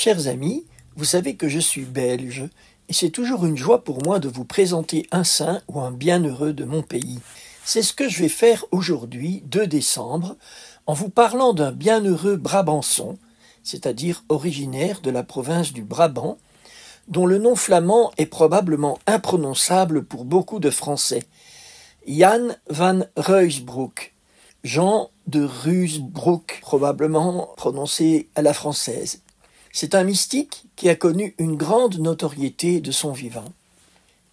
Chers amis, vous savez que je suis belge et c'est toujours une joie pour moi de vous présenter un saint ou un bienheureux de mon pays. C'est ce que je vais faire aujourd'hui, 2 décembre, en vous parlant d'un bienheureux brabançon, c'est-à-dire originaire de la province du Brabant, dont le nom flamand est probablement imprononçable pour beaucoup de Français. Jan van Ruysbroek, Jean de Ruysbroek, probablement prononcé à la française. C'est un mystique qui a connu une grande notoriété de son vivant.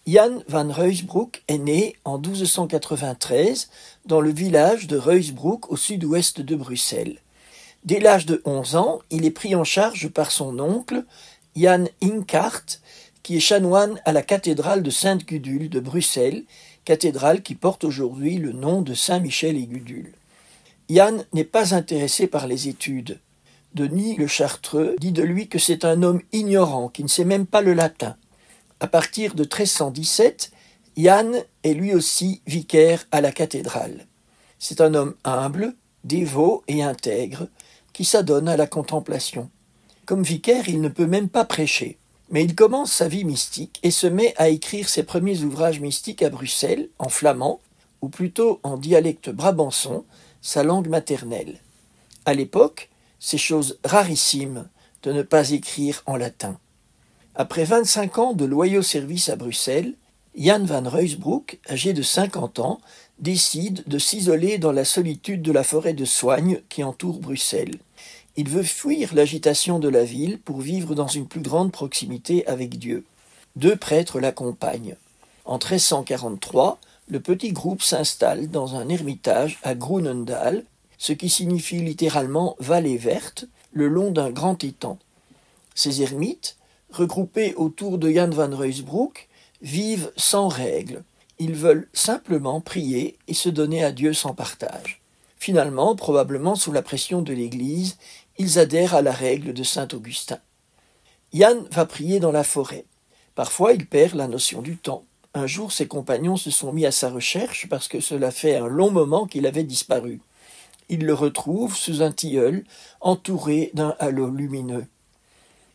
Jan van Ruysbroek est né en 1293 dans le village de Ruysbroek au sud-ouest de Bruxelles. Dès l'âge de 11 ans, il est pris en charge par son oncle, Jan Inckart, qui est chanoine à la cathédrale de Sainte-Gudule de Bruxelles, cathédrale qui porte aujourd'hui le nom de Saint-Michel et Gudule. Jan n'est pas intéressé par les études. Denis le Chartreux dit de lui que c'est un homme ignorant, qui ne sait même pas le latin. À partir de 1317, Jan est lui aussi vicaire à la cathédrale. C'est un homme humble, dévot et intègre, qui s'adonne à la contemplation. Comme vicaire, il ne peut même pas prêcher. Mais il commence sa vie mystique et se met à écrire ses premiers ouvrages mystiques à Bruxelles, en flamand, ou plutôt en dialecte brabançon, sa langue maternelle. À l'époque, c'est chose rarissime de ne pas écrire en latin. Après 25 ans de loyaux services à Bruxelles, Jan van Ruysbroek, âgé de 50 ans, décide de s'isoler dans la solitude de la forêt de Soignes qui entoure Bruxelles. Il veut fuir l'agitation de la ville pour vivre dans une plus grande proximité avec Dieu. 2 prêtres l'accompagnent. En 1343, le petit groupe s'installe dans un ermitage à Groenendaal, ce qui signifie littéralement vallée verte, le long d'un grand étang. Ces ermites, regroupés autour de Jan van Ruysbroek, vivent sans règles. Ils veulent simplement prier et se donner à Dieu sans partage. Finalement, probablement sous la pression de l'Église, ils adhèrent à la règle de saint Augustin. Jan va prier dans la forêt. Parfois, il perd la notion du temps. Un jour, ses compagnons se sont mis à sa recherche parce que cela fait un long moment qu'il avait disparu. Ils le retrouvent sous un tilleul, entouré d'un halo lumineux.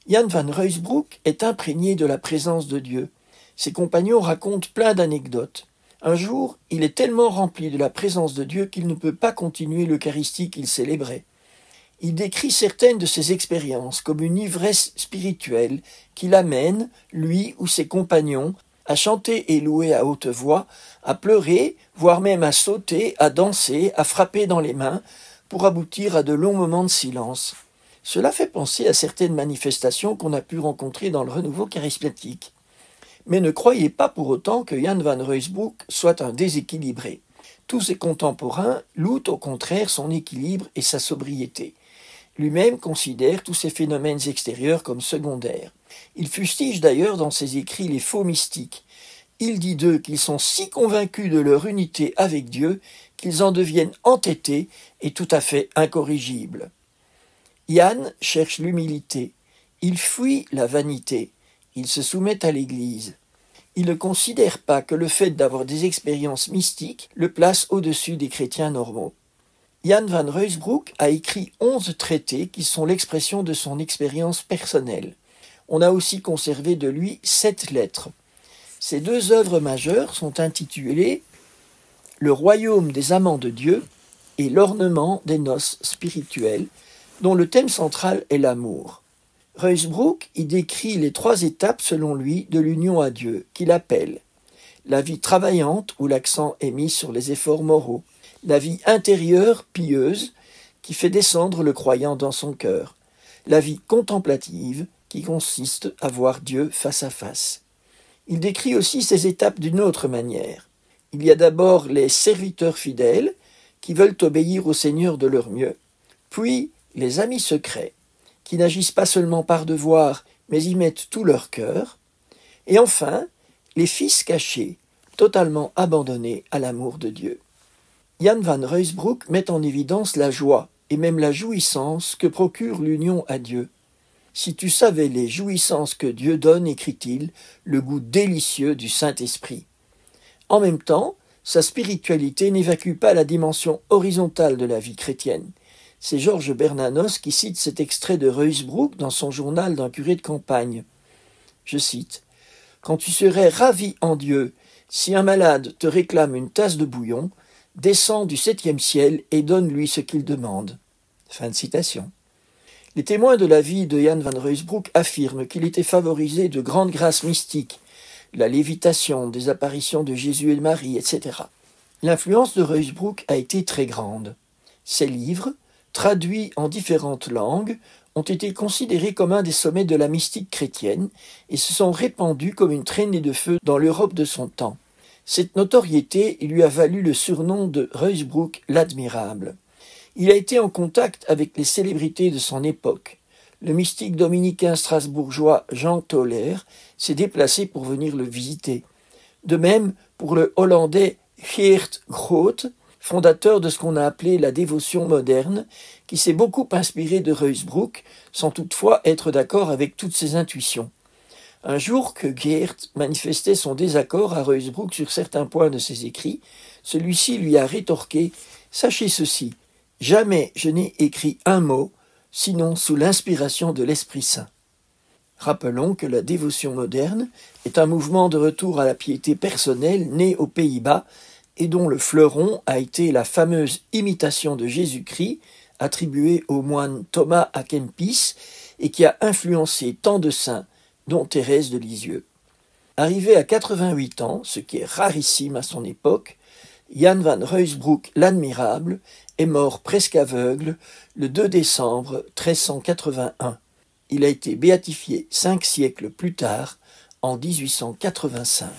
Jan van Ruysbroek est imprégné de la présence de Dieu. Ses compagnons racontent plein d'anecdotes. Un jour, il est tellement rempli de la présence de Dieu qu'il ne peut pas continuer l'Eucharistie qu'il célébrait. Il décrit certaines de ses expériences comme une ivresse spirituelle qui l'amène, lui ou ses compagnons, à chanter et louer à haute voix, à pleurer, voire même à sauter, à danser, à frapper dans les mains, pour aboutir à de longs moments de silence. Cela fait penser à certaines manifestations qu'on a pu rencontrer dans le renouveau charismatique. Mais ne croyez pas pour autant que Jan van Ruysbroek soit un déséquilibré. Tous ses contemporains louent au contraire son équilibre et sa sobriété. Lui-même considère tous ces phénomènes extérieurs comme secondaires. Il fustige d'ailleurs dans ses écrits les faux mystiques. Il dit d'eux qu'ils sont si convaincus de leur unité avec Dieu qu'ils en deviennent entêtés et tout à fait incorrigibles. Jan cherche l'humilité. Il fuit la vanité. Il se soumet à l'Église. Il ne considère pas que le fait d'avoir des expériences mystiques le place au-dessus des chrétiens normaux. Jan van Ruysbroek a écrit 11 traités qui sont l'expression de son expérience personnelle. On a aussi conservé de lui 7 lettres. Ces 2 œuvres majeures sont intitulées « Le royaume des amants de Dieu » et « L'ornement des noces spirituelles », dont le thème central est l'amour. Ruysbroek y décrit les 3 étapes, selon lui, de l'union à Dieu, qu'il appelle la vie travaillante, où l'accent est mis sur les efforts moraux, la vie intérieure, pieuse, qui fait descendre le croyant dans son cœur, la vie contemplative, qui consiste à voir Dieu face à face. Il décrit aussi ces étapes d'une autre manière. Il y a d'abord les serviteurs fidèles, qui veulent obéir au Seigneur de leur mieux, puis les amis secrets, qui n'agissent pas seulement par devoir, mais y mettent tout leur cœur, et enfin, les fils cachés, totalement abandonnés à l'amour de Dieu. Jan van Ruysbroek met en évidence la joie et même la jouissance que procure l'union à Dieu. Si tu savais les jouissances que Dieu donne, écrit-il, le goût délicieux du Saint-Esprit. En même temps, sa spiritualité n'évacue pas la dimension horizontale de la vie chrétienne. C'est Georges Bernanos qui cite cet extrait de Ruysbroeck dans son journal d'un curé de campagne. Je cite « Quand tu serais ravi en Dieu, si un malade te réclame une tasse de bouillon, descends du 7e ciel et donne-lui ce qu'il demande. » Fin de citation. Les témoins de la vie de Jan van Ruysbroeck affirment qu'il était favorisé de grandes grâces mystiques, la lévitation, des apparitions de Jésus et de Marie, etc. L'influence de Ruysbroeck a été très grande. Ses livres, traduits en différentes langues, ont été considérés comme un des sommets de la mystique chrétienne et se sont répandus comme une traînée de feu dans l'Europe de son temps. Cette notoriété lui a valu le surnom de Ruysbroeck l'Admirable. Il a été en contact avec les célébrités de son époque. Le mystique dominicain strasbourgeois Jean Toller s'est déplacé pour venir le visiter. De même pour le Hollandais Geert Groot, fondateur de ce qu'on a appelé la dévotion moderne, qui s'est beaucoup inspiré de Ruysbroeck, sans toutefois être d'accord avec toutes ses intuitions. Un jour que Geert manifestait son désaccord à Ruysbroeck sur certains points de ses écrits, celui-ci lui a rétorqué « Sachez ceci, jamais je n'ai écrit un mot, sinon sous l'inspiration de l'Esprit Saint. » Rappelons que la dévotion moderne est un mouvement de retour à la piété personnelle né aux Pays-Bas et dont le fleuron a été la fameuse imitation de Jésus-Christ attribuée au moine Thomas à Kempis et qui a influencé tant de saints, dont Thérèse de Lisieux. Arrivé à 88 ans, ce qui est rarissime à son époque, Jan van Ruysbroeck l'Admirable est mort presque aveugle le 2 décembre 1381. Il a été béatifié 5 siècles plus tard, en 1885.